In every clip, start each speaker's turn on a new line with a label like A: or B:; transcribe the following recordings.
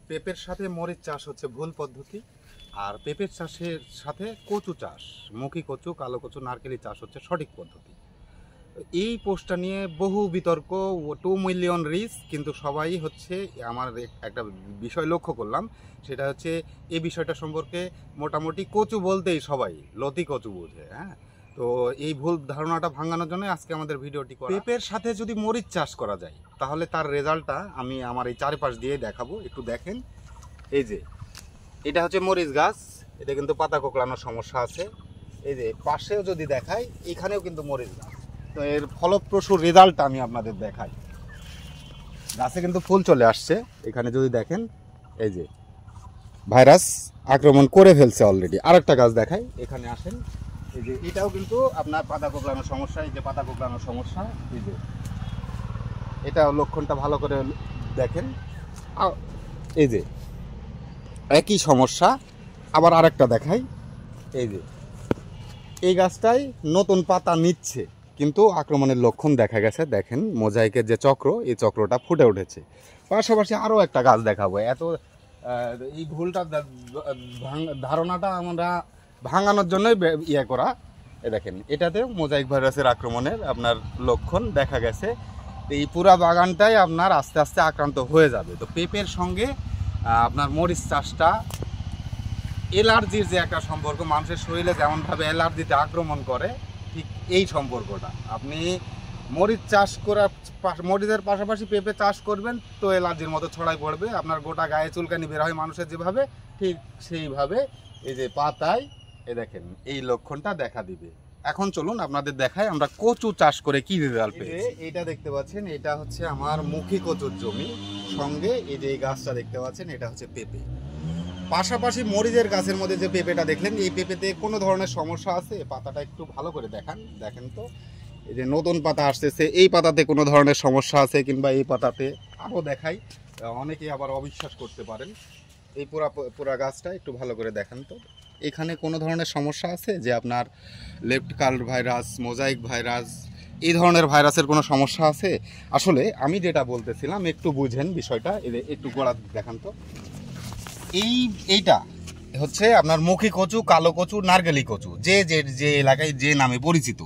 A: পেঁপের সাথে মরিচ চাষ হচ্ছে ভুল পদ্ধতি। আর পেঁপের চাষের সাথে কচু চাষ, মুখী কচু, কালো কচু, নারকেলি চাষ হচ্ছে সঠিক পদ্ধতি। এই পোস্টটা নিয়ে বহু বিতর্ক, 2 মিলিয়ন রিচ, কিন্তু সবাই হচ্ছে আমার একটা বিষয় লক্ষ্য করলাম, সেটা হচ্ছে এই বিষয়টা সম্পর্কে মোটামুটি কচু বলতেই সবাই লতি কচু বোঝে। হ্যাঁ, তো এই ভুল ধারণাটা ভাঙানোর জন্য আজকে আমাদের ভিডিওটি করা। পেঁপের সাথে যদি মরিচ চাষ করা যায় তাহলে তার রেজাল্টটা আমি আমার এই চারিপাশ দিয়ে দেখাবো। একটু দেখেন, এই যে এটা হচ্ছে মরিচ গাছ, এটা কিন্তু পাতা কোঁকড়ানোর সমস্যা আছে। এই যে পাশেও যদি দেখাই, এখানেও কিন্তু মরিচ গাছ। তো এর ফলপ্রসূ রেজাল্টটা আমি আপনাদের দেখাই। গাছে কিন্তু ফুল চলে আসছে, এখানে যদি দেখেন, এই যে ভাইরাস আক্রমণ করে ফেলছে অলরেডি। আরেকটা গাছ দেখাই, এখানে আসেন, এই যে এটাও কিন্তু আপনার পাতা কোঁকড়ানোর সমস্যা। এই যে পাতা কোঁকড়ানোর সমস্যা, এই যে এটা লক্ষণটা ভালো করে দেখেন, এই যে একই সমস্যা। আবার আরেকটা দেখাই, এই যে এই গাছটাই নতুন পাতা নিচ্ছে, কিন্তু আক্রমণের লক্ষণ দেখা গেছে। দেখেন মোজাইকের যে চক্র, এই চক্রটা ফুটে উঠেছে। পাশাপাশি আরও একটা গাছ দেখাবো। এই ভুলটা ধারণাটা আমরা ভাঙানোর জন্যই ইয়ে করা। দেখেন এটাতে মোজাইক ভাইরাসের আক্রমণের আপনার লক্ষণ দেখা গেছে। এই পুরা বাগানটাই আপনার আস্তে আস্তে আক্রান্ত হয়ে যাবে। তো পেঁপের সঙ্গে আপনার মরিচ চাষটা অ্যালার্জির যে একটা সম্পর্ক, মানুষের শরীরে যেমনভাবে অ্যালার্জিতে আক্রমণ করে, ঠিক এই সম্পর্কটা আপনি মরিচ চাষ করার মরিচের পাশাপাশি পেঁপে চাষ করবেন তো অ্যালার্জির মতো ছড়াই পড়বে। আপনার গোটা গায়ে চুলকানি বের হয় মানুষের যেভাবে, ঠিক সেইভাবে এই যে পাতায় দেখেন এই লক্ষণটা দেখা দিবে। এখন চলুন আপনাদের দেখাই আমরা কচু চাষ করে কি রেজাল্ট পেয়েছি। এইটা দেখতে পাচ্ছেন, এটা হচ্ছে আমার মুখী কচুর জমি, সঙ্গে এই যে এই গাছটা দেখতে পাচ্ছেন, এটা হচ্ছে পেঁপে। পাশাপাশি মরিচের গাছের মধ্যে যে পেঁপেটা দেখলেন, এই পেঁপেতে কোনো ধরনের সমস্যা আছে? পাতাটা একটু ভালো করে দেখেন তো, এই যে নতুন পাতা আসতেছে, এই পাতাতে কোনো ধরনের সমস্যা আছে কিংবা এই পাতাতে আরও দেখাই, অনেকে আবার অবিশ্বাস করতে পারেন। এই পুরা গাছটা একটু ভালো করে দেখেন তো, এখানে কোনো ধরনের সমস্যা আছে যে আপনার left curl virus, mosaic virus, এই ধরনের ভাইরাসের কোনো সমস্যা আছে? আসলে আমি যেটা বলতেছিলাম, একটু বুঝেন বিষয়টা, একটু গোড়া দেখান তো। এইটা হচ্ছে আপনার মুখী কচু, কালো কচু, নারকেলি কচু, যে এলাকায় যে নামে পরিচিত।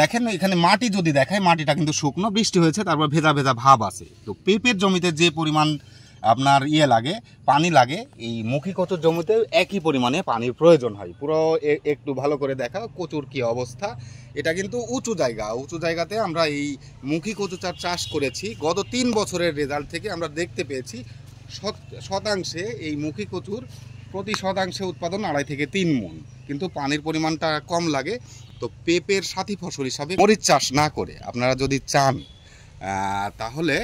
A: দেখেন এখানে মাটি যদি দেখায়, মাটিটা কিন্তু শুকনো, বৃষ্টি হয়েছে, তারপর ভেজা ভেজা ভাব আছে। তো পেঁপের জমিতে যে পরিমাণ আপনার লাগে, পানি লাগে, এই মুখী কচুর জমিতে একই পরিমাণে পানির প্রয়োজন হয়। পুরো একটু ভালো করে দেখা কচুর কি অবস্থা। এটা কিন্তু উঁচু জায়গাতে আমরা এই মুখী কচু চাষ করেছি। গত 3 বছরের রেজাল্ট থেকে আমরা দেখতে পেয়েছি শতাংশে এই মুখী কচুর প্রতি শতাংশে উৎপাদন 2.5 থেকে 3 মণ, কিন্তু পানির পরিমাণটা কম লাগে। তো পেঁপের সাথী ফসল হিসাবে মরিচ চাষ না করে আপনারা যদি চান, তাহলে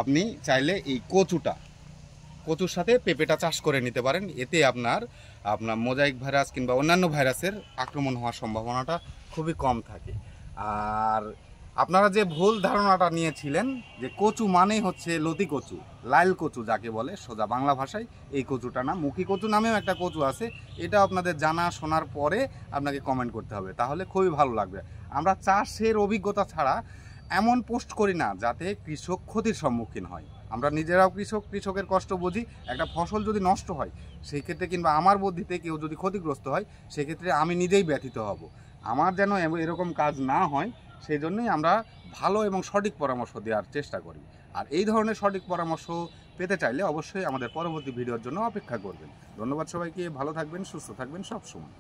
A: আপনি চাইলে এই কচুর সাথে পেঁপেটা চাষ করে নিতে পারেন। এতে আপনার মোজাইক ভাইরাস কিংবা অন্যান্য ভাইরাসের আক্রমণ হওয়ার সম্ভাবনাটা খুবই কম থাকে। আর আপনারা যে ভুল ধারণাটা নিয়েছিলেন যে কচু মানেই হচ্ছে লতি কচু, লাইল কচু যাকে বলে সোজা বাংলা ভাষায়, এই কচুটা না, মুখী কচু নামেও একটা কচু আছে। এটা আপনাদের জানা শোনার পরে আপনাকে কমেন্ট করতে হবে, তাহলে খুবই ভালো লাগবে। আমরা চাষের অভিজ্ঞতা ছাড়া এমন পোস্ট করি না যাতে কৃষক ক্ষতির সম্মুখীন হয়। আমরা নিজেরাও কৃষকের কষ্ট বুঝি। একটা ফসল যদি নষ্ট হয় সেই ক্ষেত্রে, কিংবা আমার বুদ্ধিতে কেউ যদি ক্ষতিগ্রস্ত হয়, সেক্ষেত্রে আমি নিজেই ব্যথিত হব। আমার যেন এরকম কাজ না হয়, সেই জন্যই আমরা ভালো এবং সঠিক পরামর্শ দেওয়ার চেষ্টা করি। আর এই ধরনের সঠিক পরামর্শ পেতে চাইলে অবশ্যই আমাদের পরবর্তী ভিডিওর জন্য অপেক্ষা করবেন। ধন্যবাদ সবাইকে, ভালো থাকবেন, সুস্থ থাকবেন সবসময়।